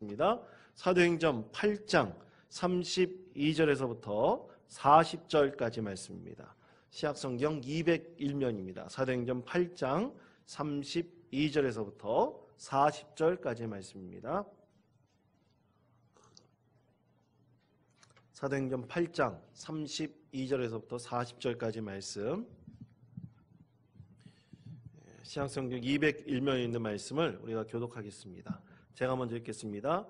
하겠습니다. 사도행전 8장 32절에서부터 40절까지 말씀입니다. 시약성경 201면입니다. 사도행전 8장 32절에서부터 40절까지 말씀입니다. 사도행전 8장 32절에서부터 40절까지 말씀, 시약성경 201면에 있는 말씀을 우리가 교독하겠습니다. 제가 먼저 읽겠습니다.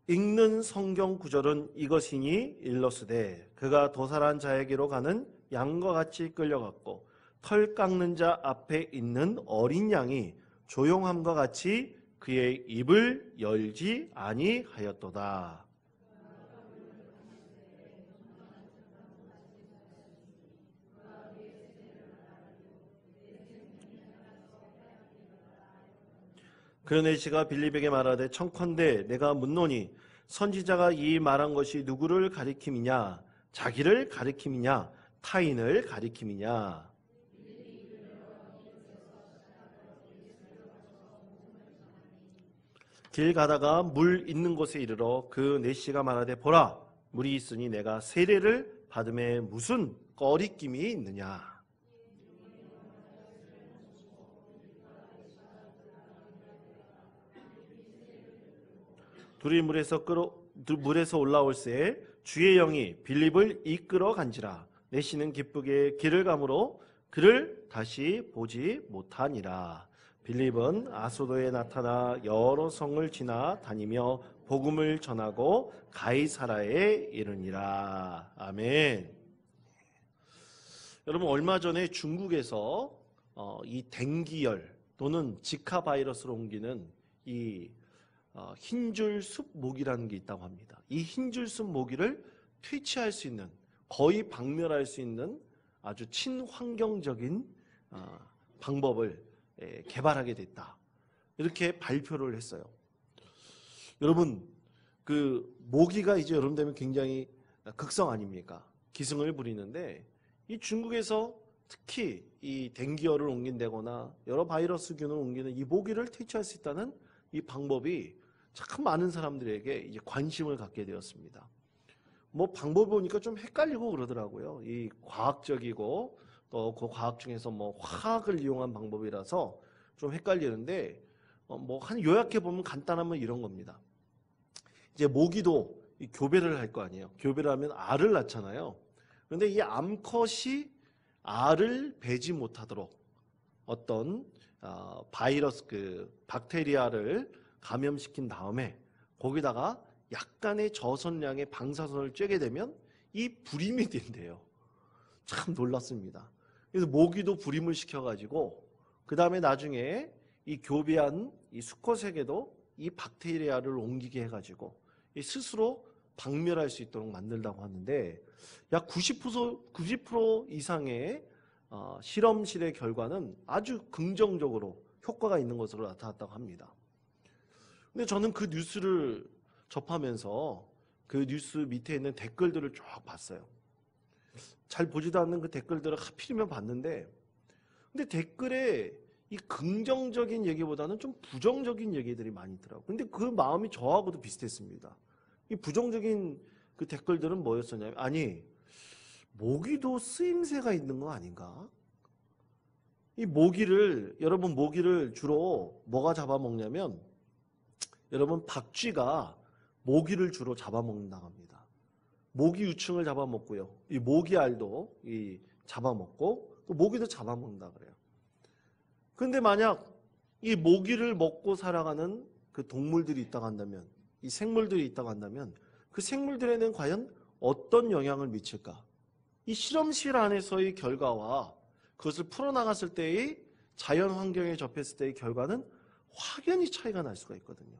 읽는 성경 구절은 이것이니 일러스되 그가 도살한 자에게로 가는 양과 같이 끌려갔고 털 깎는 자 앞에 있는 어린 양이 조용함과 같이 그의 입을 열지 아니하였도다. 그 내시가 빌립에게 말하되 청컨대 내가 묻노니 선지자가 이 말한 것이 누구를 가리킴이냐? 자기를 가리킴이냐? 타인을 가리킴이냐? 길 가다가 물 있는 곳에 이르러 그 내시가 말하되 보라 물이 있으니 내가 세례를 받음에 무슨 꺼리낌이 있느냐? 둘이 물에서 올라올새 주의 영이 빌립을 이끌어 간지라. 내시는 기쁘게 길을 가므로 그를 다시 보지 못하니라. 빌립은 아소도에 나타나 여러 성을 지나 다니며 복음을 전하고 가이사라에 이르니라. 아멘. 여러분, 얼마 전에 중국에서 이 댕기열 또는 지카 바이러스로 옮기는 이 흰줄숲 모기라는 게 있다고 합니다. 이 흰줄숲 모기를 퇴치할 수 있는, 거의 박멸할 수 있는 아주 친환경적인 방법을 개발하게 됐다. 이렇게 발표를 했어요. 여러분, 그 모기가 이제 여름 되면 굉장히 극성 아닙니까? 기승을 부리는데 이 중국에서 특히 이 댕기열을 옮긴다거나 여러 바이러스균을 옮기는 이 모기를 퇴치할 수 있다는 이 방법이 참 많은 사람들에게 이제 관심을 갖게 되었습니다. 뭐 방법을 보니까 좀 헷갈리고 그러더라고요. 이 과학적이고 또 그 과학 중에서 뭐 화학을 이용한 방법이라서 좀 헷갈리는데 뭐 한 요약해 보면 간단하면 이런 겁니다. 이제 모기도 이 교배를 할 거 아니에요. 교배를 하면 알을 낳잖아요. 그런데 이 암컷이 알을 배지 못하도록 어떤 바이러스 그 박테리아를 감염시킨 다음에 거기다가 약간의 저선량의 방사선을 쬐게 되면 이 불임이 된대요. 참 놀랐습니다. 그래서 모기도 불임을 시켜가지고 그 다음에 나중에 이 교배한 이 수컷에게도 이 박테리아를 옮기게 해가지고 스스로 박멸할 수 있도록 만들다고 하는데 약 90% 이상의 실험실의 결과는 아주 긍정적으로 효과가 있는 것으로 나타났다고 합니다. 근데 저는 그 뉴스를 접하면서 그 뉴스 밑에 있는 댓글들을 쭉 봤어요. 잘 보지도 않는 그 댓글들을 하필이면 봤는데 근데 댓글에 이 긍정적인 얘기보다는 좀 부정적인 얘기들이 많이 있더라고요. 근데 그 마음이 저하고도 비슷했습니다. 이 부정적인 그 댓글들은 뭐였었냐면 아니 모기도 쓰임새가 있는 거 아닌가? 이 모기를 여러분 모기를 주로 뭐가 잡아먹냐면 여러분 박쥐가 모기를 주로 잡아먹는다고 합니다. 모기 유충을 잡아먹고요. 이 모기알도 잡아먹고 또 모기도 잡아먹는다 그래요. 그런데 만약 이 모기를 먹고 살아가는 그 동물들이 있다고 한다면 이 생물들이 있다고 한다면 그 생물들에는 과연 어떤 영향을 미칠까? 이 실험실 안에서의 결과와 그것을 풀어나갔을 때의 자연 환경에 접했을 때의 결과는 확연히 차이가 날 수가 있거든요.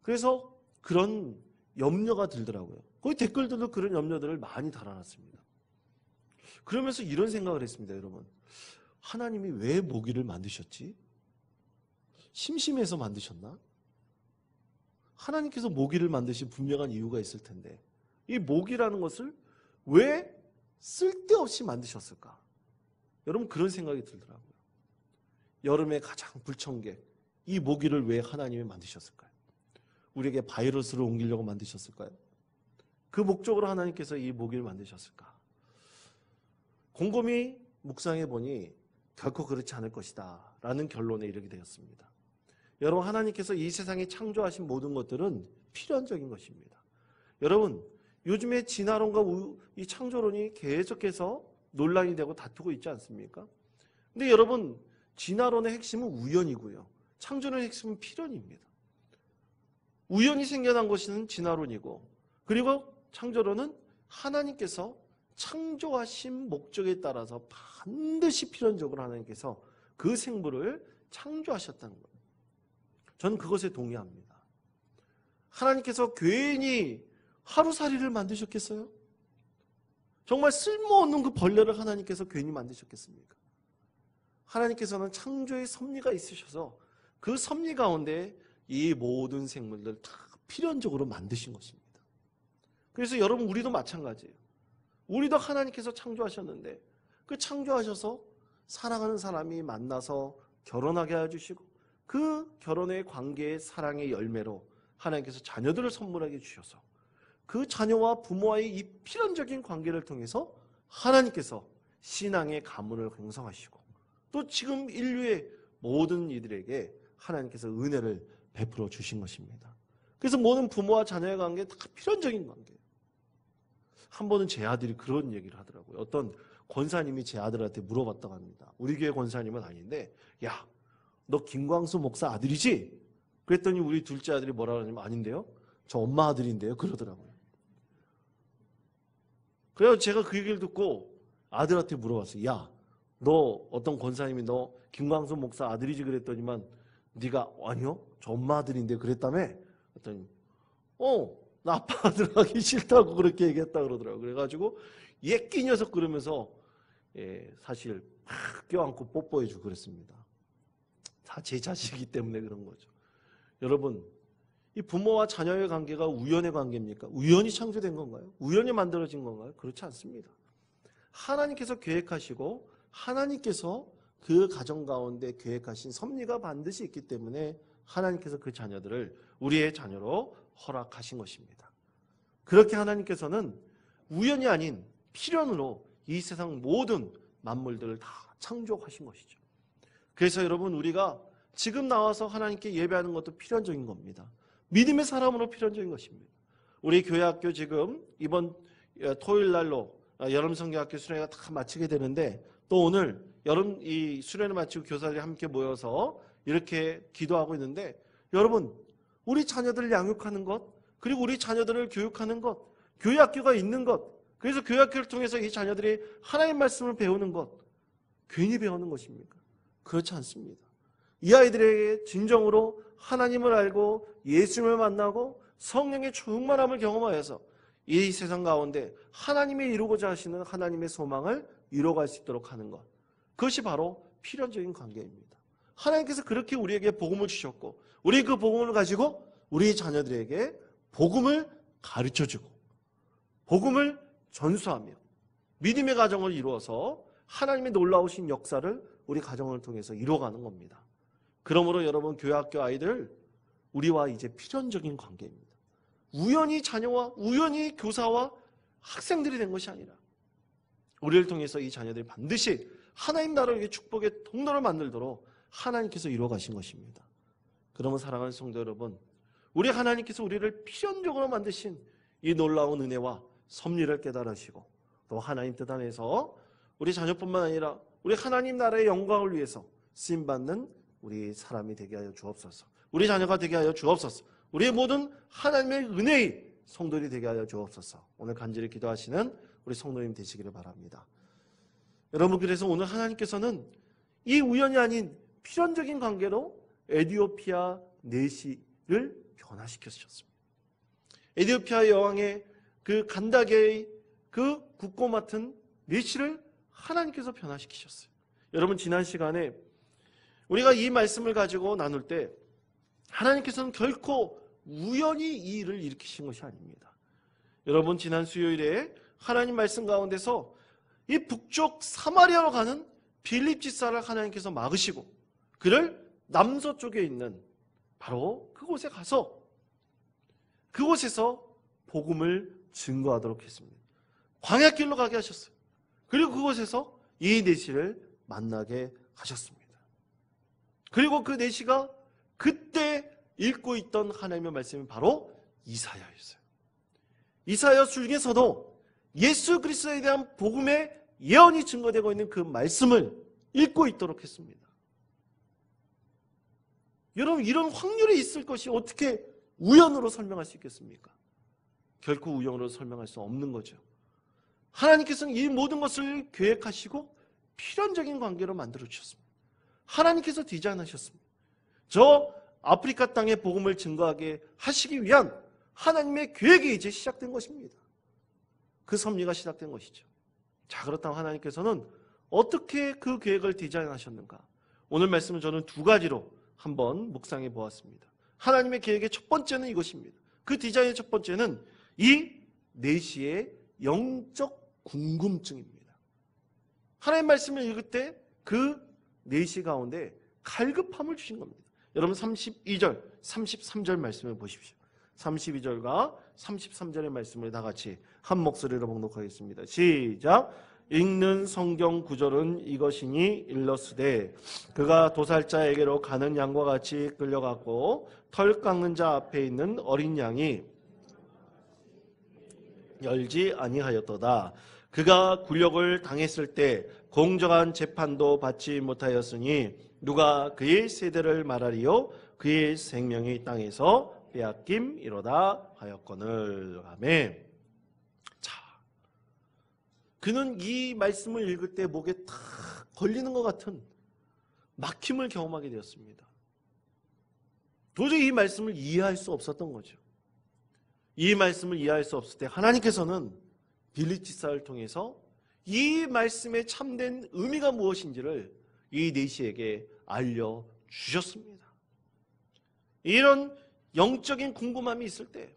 그래서 그런 염려가 들더라고요. 거기 댓글들도 그런 염려들을 많이 달아놨습니다. 그러면서 이런 생각을 했습니다, 여러분. 하나님이 왜 모기를 만드셨지? 심심해서 만드셨나? 하나님께서 모기를 만드신 분명한 이유가 있을 텐데 이 모기라는 것을 왜 쓸데없이 만드셨을까? 여러분 그런 생각이 들더라고요. 여름의 가장 불청객 이 모기를 왜 하나님이 만드셨을까요? 우리에게 바이러스를 옮기려고 만드셨을까요? 그 목적으로 하나님께서 이 모기를 만드셨을까? 곰곰이 묵상해 보니 결코 그렇지 않을 것이다 라는 결론에 이르게 되었습니다. 여러분, 하나님께서 이 세상에 창조하신 모든 것들은 필연적인 것입니다. 여러분, 요즘에 진화론과 이 창조론이 계속해서 논란이 되고 다투고 있지 않습니까? 근데 여러분, 진화론의 핵심은 우연이고요, 창조론의 핵심은 필연입니다. 우연히 생겨난 것은 진화론이고, 그리고 창조론은 하나님께서 창조하신 목적에 따라서 반드시 필연적으로 하나님께서 그 생물을 창조하셨다는 거예요. 저는 그것에 동의합니다. 하나님께서 괜히 하루살이를 만드셨겠어요? 정말 쓸모없는 그 벌레를 하나님께서 괜히 만드셨겠습니까? 하나님께서는 창조의 섭리가 있으셔서 그 섭리 가운데 이 모든 생물들 다 필연적으로 만드신 것입니다. 그래서 여러분, 우리도 마찬가지예요. 우리도 하나님께서 창조하셨는데 그 창조하셔서 사랑하는 사람이 만나서 결혼하게 해주시고 그 결혼의 관계의 사랑의 열매로 하나님께서 자녀들을 선물하게 주셔서 그 자녀와 부모와의 이 필연적인 관계를 통해서 하나님께서 신앙의 가문을 형성하시고 또 지금 인류의 모든 이들에게 하나님께서 은혜를 베풀어 주신 것입니다. 그래서 모든 부모와 자녀의 관계 다 필연적인 관계예요. 한 번은 제 아들이 그런 얘기를 하더라고요. 어떤 권사님이 제 아들한테 물어봤다고 합니다. 우리 교회 권사님은 아닌데, 야, 너 김광수 목사 아들이지? 그랬더니 우리 둘째 아들이 뭐라 그러냐면, 아닌데요? 저 엄마 아들인데요? 그러더라고요. 그래서 제가 그 얘기를 듣고 아들한테 물어봤어요. 야, 너 어떤 권사님이 너 김광수 목사 아들이지? 그랬더니만 네가 아니요? 저 엄마 아들인데 그랬다며? 그랬더니 나 아빠 아들 하기 싫다고 그렇게 얘기했다 그러더라고요. 그래가지고 예끼 녀석 그러면서 사실 막 껴안고 뽀뽀해주고 그랬습니다. 다 제 자식이기 때문에 그런 거죠. 여러분, 이 부모와 자녀의 관계가 우연의 관계입니까? 우연히 창조된 건가요? 우연히 만들어진 건가요? 그렇지 않습니다. 하나님께서 계획하시고 하나님께서 그 가정 가운데 계획하신 섭리가 반드시 있기 때문에 하나님께서 그 자녀들을 우리의 자녀로 허락하신 것입니다. 그렇게 하나님께서는 우연이 아닌 필연으로 이 세상 모든 만물들을 다 창조하신 것이죠. 그래서 여러분, 우리가 지금 나와서 하나님께 예배하는 것도 필연적인 겁니다. 믿음의 사람으로 필연적인 것입니다. 우리 교회학교 지금 이번 토요일 날로 여름 성경학교 수련회가 다 마치게 되는데, 또 오늘 여름 이 수련회 마치고 교사들이 함께 모여서 이렇게 기도하고 있는데, 여러분, 우리 자녀들을 양육하는 것, 그리고 우리 자녀들을 교육하는 것, 교회학교가 있는 것, 그래서 교회학교를 통해서 이 자녀들이 하나님 말씀을 배우는 것, 괜히 배우는 것입니까? 그렇지 않습니다. 이 아이들에게 진정으로 하나님을 알고 예수님을 만나고 성령의 충만함을 경험하여서 이 세상 가운데 하나님이 이루고자 하시는 하나님의 소망을 이뤄갈 수 있도록 하는 것, 그것이 바로 필연적인 관계입니다. 하나님께서 그렇게 우리에게 복음을 주셨고, 우리 그 복음을 가지고 우리 자녀들에게 복음을 가르쳐주고 복음을 전수하며 믿음의 가정을 이루어서 하나님의 놀라우신 역사를 우리 가정을 통해서 이루어가는 겁니다. 그러므로 여러분, 교회학교 아이들, 우리와 이제 필연적인 관계입니다. 우연히 자녀와 우연히 교사와 학생들이 된 것이 아니라 우리를 통해서 이 자녀들이 반드시 하나님 나라의 축복의 통로를 만들도록 하나님께서 이루어가신 것입니다. 그러면 사랑하는 성도 여러분, 우리 하나님께서 우리를 필연적으로 만드신 이 놀라운 은혜와 섭리를 깨달으시고 또 하나님 뜻 안에서 우리 자녀뿐만 아니라 우리 하나님 나라의 영광을 위해서 쓰임받는 우리 사람이 되게 하여 주옵소서. 우리 자녀가 되게 하여 주옵소서. 우리의 모든 하나님의 은혜의 성도들이 되게 하여 주옵소서. 오늘 간절히 기도하시는 우리 성도님 되시기를 바랍니다. 여러분, 그래서 오늘 하나님께서는 이 우연이 아닌 필연적인 관계로 에티오피아 내시를 변화시켜주셨습니다. 에티오피아 여왕의 그 간다게의 그 국고 맡은 내시를 하나님께서 변화시키셨어요. 여러분, 지난 시간에 우리가 이 말씀을 가지고 나눌 때 하나님께서는 결코 우연히 이 일을 일으키신 것이 아닙니다. 여러분, 지난 수요일에 하나님 말씀 가운데서 이 북쪽 사마리아로 가는 빌립 지사를 하나님께서 막으시고 그를 남서쪽에 있는 바로 그곳에 가서 그곳에서 복음을 증거하도록 했습니다. 광야길로 가게 하셨어요. 그리고 그곳에서 이 내시를 만나게 하셨습니다. 그리고 그 내시가 그때 읽고 있던 하나님의 말씀이 바로 이사야였어요. 이사야 중에서도 예수 그리스도에 대한 복음의 예언이 증거되고 있는 그 말씀을 읽고 있도록 했습니다. 여러분, 이런 확률이 있을 것이 어떻게 우연으로 설명할 수 있겠습니까? 결코 우연으로 설명할 수 없는 거죠. 하나님께서는 이 모든 것을 계획하시고 필연적인 관계로 만들어 주셨습니다. 하나님께서 디자인하셨습니다. 저 아프리카 땅에 복음을 증거하게 하시기 위한 하나님의 계획이 이제 시작된 것입니다. 그 섭리가 시작된 것이죠. 자, 그렇다면 하나님께서는 어떻게 그 계획을 디자인하셨는가? 오늘 말씀은 저는 두 가지로 한번 묵상해 보았습니다. 하나님의 계획의 첫 번째는 이것입니다. 그 디자인의 첫 번째는 이 내시의 영적 궁금증입니다. 하나님의 말씀을 읽을 때 그 내시 가운데 갈급함을 주신 겁니다. 여러분 32절, 33절 말씀을 보십시오. 32절과 33절의 말씀을 다 같이 한 목소리로 봉독하겠습니다. 시작! 읽는 성경 구절은 이것이니 일러스되 그가 도살자에게로 가는 양과 같이 끌려갔고 털 깎는 자 앞에 있는 어린 양이 열지 아니하였도다. 그가 굴욕을 당했을 때 공정한 재판도 받지 못하였으니 누가 그의 세대를 말하리요 그의 생명이 땅에서 빼앗김이로다 하였거늘. 아멘. 자, 그는 이 말씀을 읽을 때 목에 탁 걸리는 것 같은 막힘을 경험하게 되었습니다. 도저히 이 말씀을 이해할 수 없었던 거죠. 이 말씀을 이해할 수 없을 때 하나님께서는 빌립지사를 통해서 이 말씀의 참된 의미가 무엇인지를 이 내시에게 알려주셨습니다. 이런 영적인 궁금함이 있을 때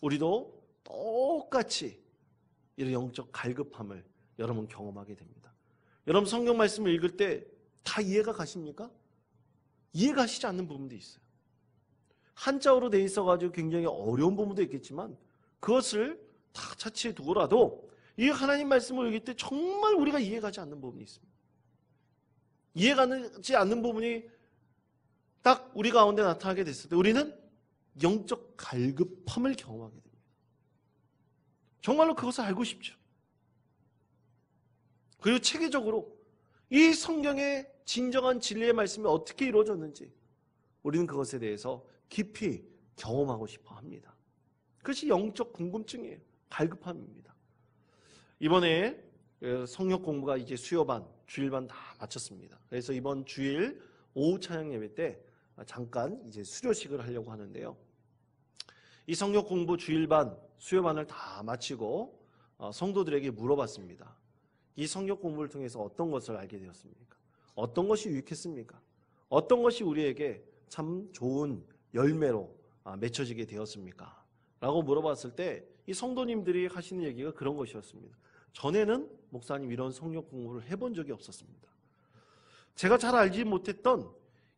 우리도 똑같이 이런 영적 갈급함을 여러분 경험하게 됩니다. 여러분 성경 말씀을 읽을 때 다 이해가 가십니까? 이해가 가시지 않는 부분도 있어요. 한자어로 돼 있어가지고 굉장히 어려운 부분도 있겠지만 그것을 다 차치해 두고라도 이 하나님 말씀을 읽을 때 정말 우리가 이해가지 않는 부분이 있습니다. 이해가지 않는 부분이 딱 우리 가운데 나타나게 됐을 때 우리는 영적 갈급함을 경험하게 됩니다. 정말로 그것을 알고 싶죠. 그리고 체계적으로 이 성경의 진정한 진리의 말씀이 어떻게 이루어졌는지 우리는 그것에 대해서 깊이 경험하고 싶어 합니다. 그것이 영적 궁금증이에요. 갈급함입니다. 이번에 성역 공부가 이제 수요반, 주일반 다 마쳤습니다. 그래서 이번 주일 오후 찬양 예배 때 잠깐 이제 수료식을 하려고 하는데요. 이 성역 공부 주일반, 수요반을 다 마치고 성도들에게 물어봤습니다. 이 성역 공부를 통해서 어떤 것을 알게 되었습니까? 어떤 것이 유익했습니까? 어떤 것이 우리에게 참 좋은 열매로 맺혀지게 되었습니까? 라고 물어봤을 때 이 성도님들이 하시는 얘기가 그런 것이었습니다. 전에는 목사님 이런 성역 공부를 해본 적이 없었습니다. 제가 잘 알지 못했던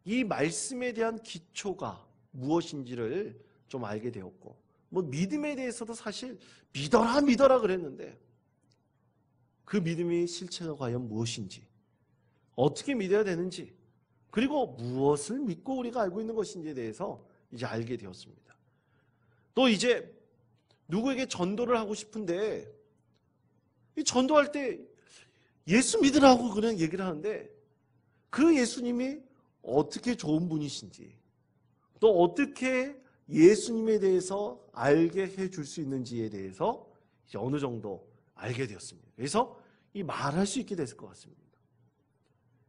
이 말씀에 대한 기초가 무엇인지를 좀 알게 되었고 뭐 믿음에 대해서도 사실 믿어라 그랬는데 그 믿음의 실체가 과연 무엇인지 어떻게 믿어야 되는지 그리고 무엇을 믿고 우리가 알고 있는 것인지에 대해서 이제 알게 되었습니다. 또 이제 누구에게 전도를 하고 싶은데 이 전도할 때 예수 믿으라고 그런 얘기를 하는데 그 예수님이 어떻게 좋은 분이신지 또 어떻게 예수님에 대해서 알게 해줄 수 있는지에 대해서 이제 어느 정도 알게 되었습니다. 그래서 이 말할 수 있게 됐을 것 같습니다.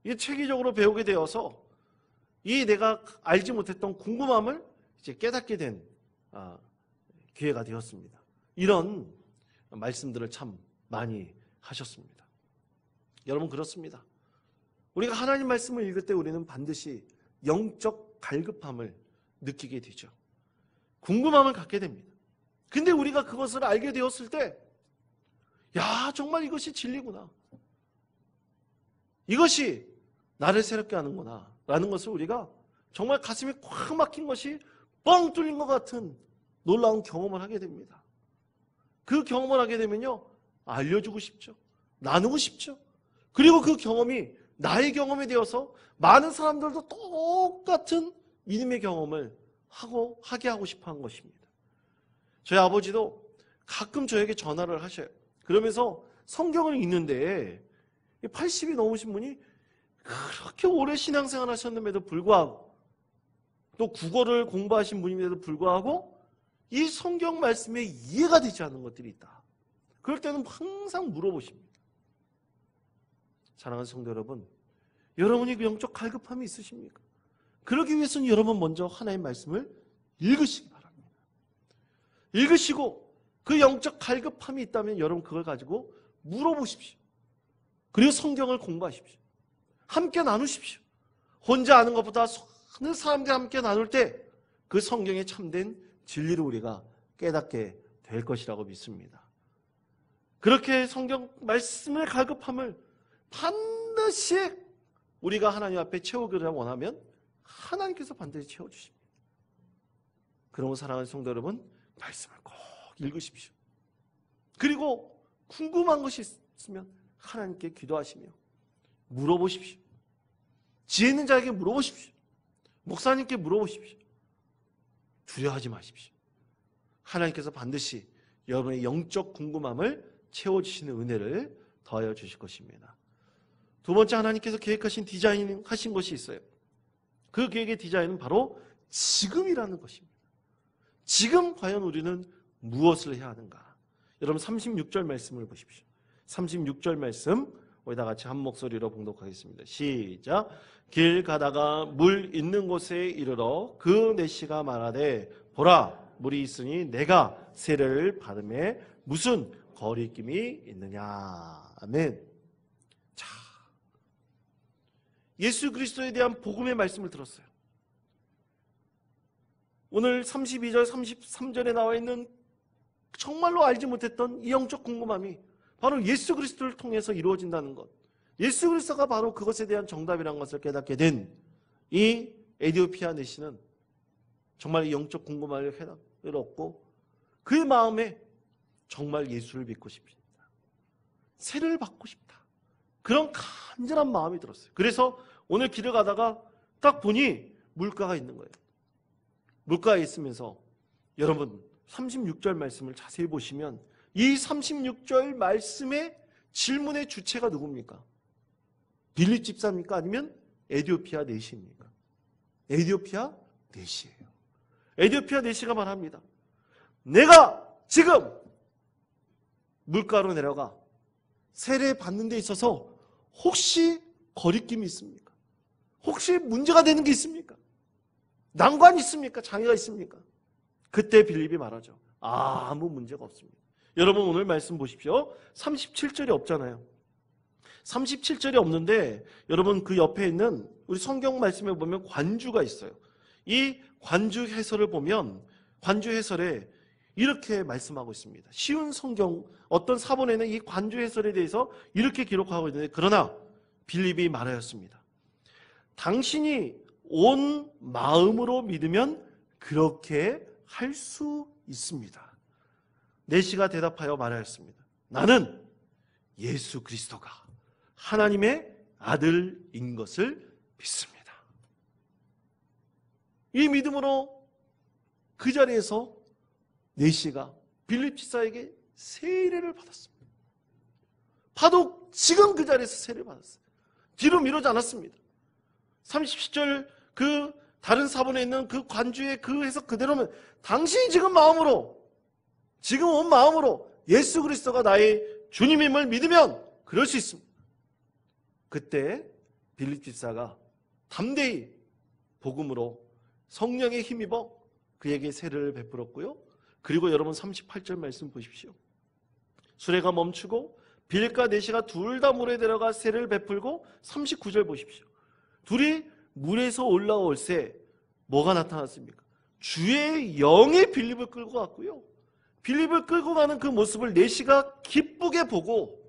이게 체계적으로 배우게 되어서 이 내가 알지 못했던 궁금함을 이제 깨닫게 된 기회가 되었습니다. 이런 말씀들을 참 많이 하셨습니다. 여러분 그렇습니다. 우리가 하나님 말씀을 읽을 때 우리는 반드시 영적 갈급함을 느끼게 되죠. 궁금함을 갖게 됩니다. 근데 우리가 그것을 알게 되었을 때 야, 정말 이것이 진리구나. 이것이 나를 새롭게 하는구나 라는 것을 우리가 정말 가슴이 꽉 막힌 것이 뻥 뚫린 것 같은 놀라운 경험을 하게 됩니다. 그 경험을 하게 되면요, 알려주고 싶죠. 나누고 싶죠. 그리고 그 경험이 나의 경험이 되어서 많은 사람들도 똑같은 믿음의 경험을 하게 하고 싶어 한 것입니다. 저희 아버지도 가끔 저에게 전화를 하셔요. 그러면서 성경을 읽는데 80이 넘으신 분이 그렇게 오래 신앙생활 하셨는데도 불구하고 또 국어를 공부하신 분임에도 불구하고 이 성경 말씀에 이해가 되지 않는 것들이 있다. 그럴 때는 항상 물어보십니다. 사랑하는 성도 여러분, 여러분이 그 영적 갈급함이 있으십니까? 그러기 위해서는 여러분 먼저 하나님의 말씀을 읽으시기 바랍니다. 읽으시고 그 영적 갈급함이 있다면 여러분 그걸 가지고 물어보십시오. 그리고 성경을 공부하십시오. 함께 나누십시오. 혼자 아는 것보다 많은 사람들과 함께 나눌 때 그 성경에 참된 진리를 우리가 깨닫게 될 것이라고 믿습니다. 그렇게 성경 말씀의 갈급함을 반드시 우리가 하나님 앞에 채우기를 원하면 하나님께서 반드시 채워주십니다. 그러므로 사랑하는 성도 여러분, 말씀을 꼭 읽으십시오. 그리고 궁금한 것이 있으면 하나님께 기도하시며 물어보십시오. 지혜 있는 자에게 물어보십시오. 목사님께 물어보십시오. 두려워하지 마십시오. 하나님께서 반드시 여러분의 영적 궁금함을 채워주시는 은혜를 더하여 주실 것입니다. 두 번째, 하나님께서 계획하신 디자인 하신 것이 있어요. 그 계획의 디자인은 바로 지금이라는 것입니다. 지금 과연 우리는 무엇을 해야 하는가? 여러분 36절 말씀을 보십시오. 36절 말씀 우리 다 같이 한 목소리로 봉독하겠습니다. 시작. 길 가다가 물 있는 곳에 이르러 그 내시가 말하되 보라 물이 있으니 내가 세례를 받음에 무슨 거리낌이 있느냐. 아멘. 자, 예수 그리스도에 대한 복음의 말씀을 들었어요. 오늘 32절 33절에 나와 있는 정말로 알지 못했던 이 영적 궁금함이 바로 예수 그리스도를 통해서 이루어진다는 것, 예수 그리스도가 바로 그것에 대한 정답이라는 것을 깨닫게 된 이 에디오피아 내시는 정말 이 영적 궁금함을 얻고 그의 마음에 정말 예수를 믿고 싶습니다. 세례를 받고 싶다. 그런 간절한 마음이 들었어요. 그래서 오늘 길을 가다가 딱 보니 물가가 있는 거예요. 물가에 있으면서 여러분 36절 말씀을 자세히 보시면 이 36절 말씀의 질문의 주체가 누굽니까? 빌립 집사입니까? 아니면 에디오피아 내시입니까? 에디오피아 내시예요. 에디오피아 내시가 말합니다. 내가 지금 물가로 내려가 세례 받는 데 있어서 혹시 거리낌이 있습니까? 혹시 문제가 되는 게 있습니까? 난관이 있습니까? 장애가 있습니까? 그때 빌립이 말하죠. 아무 문제가 없습니다. 여러분 오늘 말씀 보십시오. 37절이 없잖아요. 37절이 없는데 여러분 그 옆에 있는 우리 성경 말씀에 보면 관주가 있어요. 이 관주 해설을 보면 관주 해설에 이렇게 말씀하고 있습니다. 쉬운 성경 어떤 사본에는 이 관주 해설에 대해서 이렇게 기록하고 있는데 그러나 빌립이 말하였습니다. 당신이 온 마음으로 믿으면 그렇게 할 수 있습니다. 내시가 대답하여 말하였습니다. 나는 예수 그리스도가 하나님의 아들인 것을 믿습니다. 이 믿음으로 그 자리에서 내시가 빌립 집사에게 세례를 받았습니다. 바로 지금 그 자리에서 세례를 받았어요. 뒤로 미루지 않았습니다. 37절 그 다른 사본에 있는 그 관주의 그 해석 그대로면 당신이 지금 마음으로 지금 온 마음으로 예수 그리스도가 나의 주님임을 믿으면 그럴 수 있습니다. 그때 빌립 집사가 담대히 복음으로 성령에 힘입어 그에게 세례를 베풀었고요. 그리고 여러분 38절 말씀 보십시오. 수레가 멈추고 빌립과 내시가 둘 다 물에 들어가 세례를 베풀고 39절 보십시오. 둘이 물에서 올라올 새 뭐가 나타났습니까? 주의 영이 빌립을 끌고 갔고요. 빌립을 끌고 가는 그 모습을 내시가 기쁘게 보고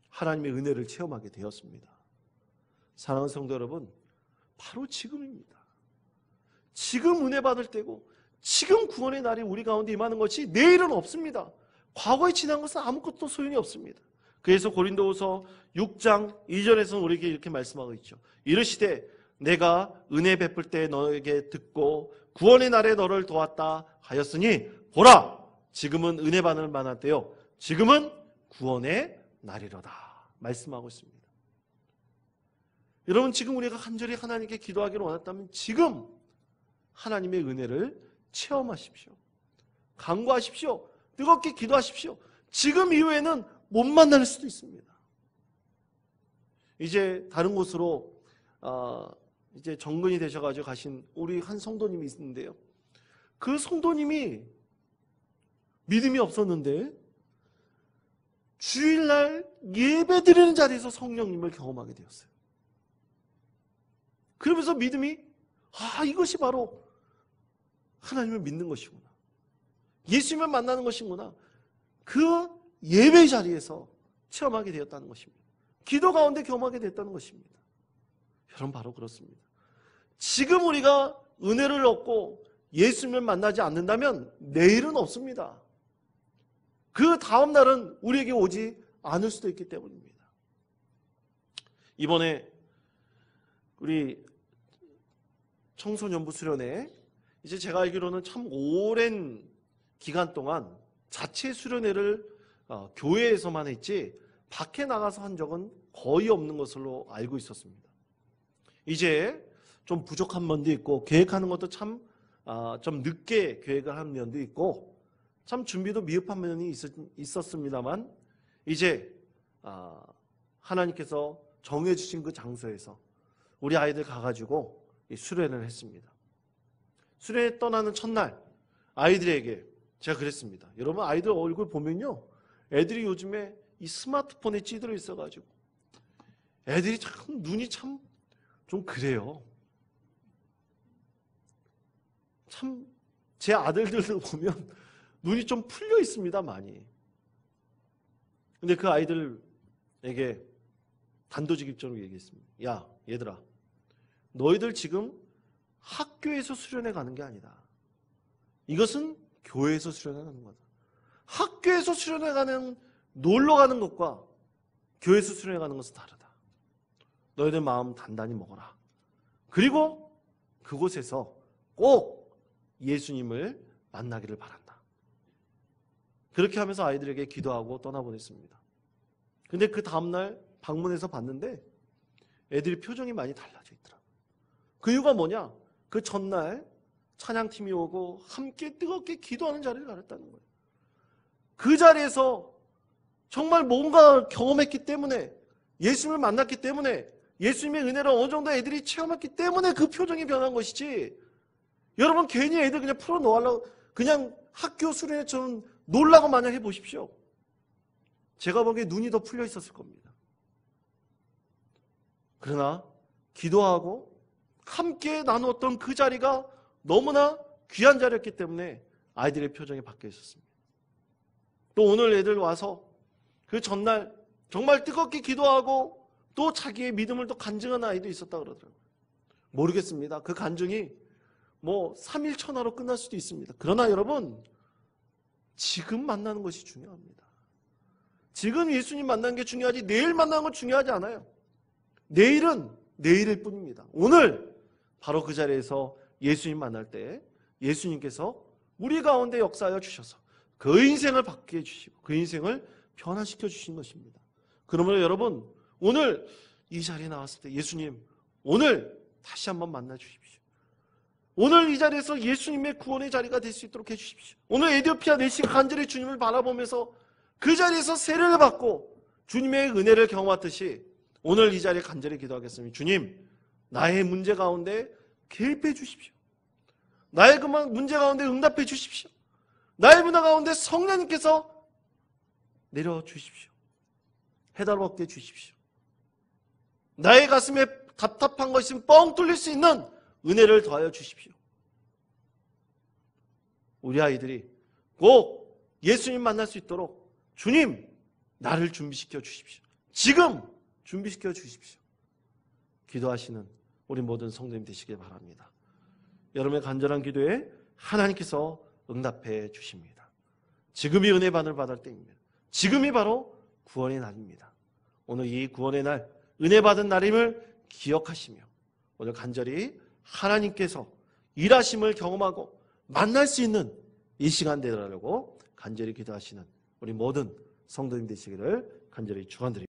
하나님의 은혜를 체험하게 되었습니다. 사랑하는 성도 여러분, 바로 지금입니다. 지금 은혜 받을 때고 지금 구원의 날이 우리 가운데 임하는 것이 내일은 없습니다. 과거에 지난 것은 아무것도 소용이 없습니다. 그래서 고린도후서 6장 2절에서는 우리에게 이렇게 말씀하고 있죠. 이르시되 내가 은혜 베풀 때 너에게 듣고 구원의 날에 너를 도왔다 하였으니 보라 지금은 은혜 받을 만한 때요 지금은 구원의 날이로다 말씀하고 있습니다. 여러분 지금 우리가 간절히 하나님께 기도하기를 원했다면 지금 하나님의 은혜를 체험하십시오. 간구하십시오. 뜨겁게 기도하십시오. 지금 이후에는 못 만날 수도 있습니다. 이제 다른 곳으로 이제 정근이 되셔가지고 가신 우리 한 성도님이 있는데요. 그 성도님이 믿음이 없었는데 주일날 예배 드리는 자리에서 성령님을 경험하게 되었어요. 그러면서 믿음이 이것이 바로 하나님을 믿는 것이구나. 예수님을 만나는 것이구나. 그 예배 자리에서 체험하게 되었다는 것입니다. 기도 가운데 경험하게 됐다는 것입니다. 여러분 바로 그렇습니다. 지금 우리가 은혜를 얻고 예수님을 만나지 않는다면 내일은 없습니다. 그 다음 날은 우리에게 오지 않을 수도 있기 때문입니다. 이번에 우리 청소년부 수련회 이제 제가 알기로는 참 오랜 기간 동안 자체 수련회를 교회에서만 했지 밖에 나가서 한 적은 거의 없는 것으로 알고 있었습니다. 이제 좀 부족한 면도 있고 계획하는 것도 참 좀 늦게 계획을 한 면도 있고 참 준비도 미흡한 면이 있었습니다만 이제 하나님께서 정해주신 그 장소에서 우리 아이들 가가지고 수련을 했습니다. 수련회 떠나는 첫날 아이들에게 제가 그랬습니다. 여러분 아이들 얼굴 보면요 애들이 요즘에 이 스마트폰에 찌들어 있어가지고 애들이 참 눈이 참 좀 그래요. 참 제 아들들도 보면 눈이 좀 풀려 있습니다. 많이. 근데 그 아이들에게 단도직입적으로 얘기했습니다. 야 얘들아 너희들 지금 학교에서 수련회 가는 게 아니다. 이것은 교회에서 수련회 가는 거다. 학교에서 수련회 가는 놀러 가는 것과 교회에서 수련회 가는 것은 다르다. 너희들 마음 단단히 먹어라. 그리고 그곳에서 꼭 예수님을 만나기를 바란다. 그렇게 하면서 아이들에게 기도하고 떠나보냈습니다. 근데 그 다음날 방문해서 봤는데 애들이 표정이 많이 달라져 있더라고요. 그 이유가 뭐냐? 그 전날 찬양팀이 오고 함께 뜨겁게 기도하는 자리를 가졌다는 거예요. 그 자리에서 정말 뭔가 경험했기 때문에 예수님을 만났기 때문에 예수님의 은혜를 어느 정도 애들이 체험했기 때문에 그 표정이 변한 것이지 여러분 괜히 애들 그냥 풀어놓으려고 그냥 학교 수련회처럼 놀라고 마냥 해보십시오. 제가 보기에 눈이 더 풀려 있었을 겁니다. 그러나 기도하고 함께 나누었던 그 자리가 너무나 귀한 자리였기 때문에 아이들의 표정이 바뀌어 있었습니다. 또 오늘 애들 와서 그 전날 정말 뜨겁게 기도하고 또 자기의 믿음을 또 간증한 아이도 있었다 그러더라고요. 모르겠습니다. 그 간증이 뭐 3일 천하로 끝날 수도 있습니다. 그러나 여러분 지금 만나는 것이 중요합니다. 지금 예수님 만나는 게 중요하지 내일 만나는 건 중요하지 않아요. 내일은 내일일 뿐입니다. 오늘 바로 그 자리에서 예수님 만날 때 예수님께서 우리 가운데 역사하여 주셔서 그 인생을 바뀌게 해주시고 그 인생을 변화시켜 주신 것입니다. 그러므로 여러분 오늘 이 자리에 나왔을 때 예수님 오늘 다시 한번 만나 주십시오. 오늘 이 자리에서 예수님의 구원의 자리가 될 수 있도록 해주십시오. 오늘 에디오피아 내시가 간절히 주님을 바라보면서 그 자리에서 세례를 받고 주님의 은혜를 경험하듯이 오늘 이 자리에 간절히 기도하겠습니다. 주님 나의 문제 가운데 개입해 주십시오. 나의 그 문제 가운데 응답해 주십시오. 나의 문화 가운데 성령님께서 내려 주십시오. 해답을 얻게 해 주십시오. 나의 가슴에 답답한 것이 뻥 뚫릴 수 있는 은혜를 더하여 주십시오. 우리 아이들이 꼭 예수님 만날 수 있도록 주님 나를 준비시켜 주십시오. 지금 준비시켜 주십시오. 기도하시는 우리 모든 성도님 되시길 바랍니다. 여러분의 간절한 기도에 하나님께서 응답해 주십니다. 지금이 은혜 받을 때입니다. 지금이 바로 구원의 날입니다. 오늘 이 구원의 날, 은혜 받은 날임을 기억하시며 오늘 간절히 하나님께서 일하심을 경험하고 만날 수 있는 이 시간 되라고 간절히 기도하시는 우리 모든 성도님 되시기를 간절히 축원드립니다.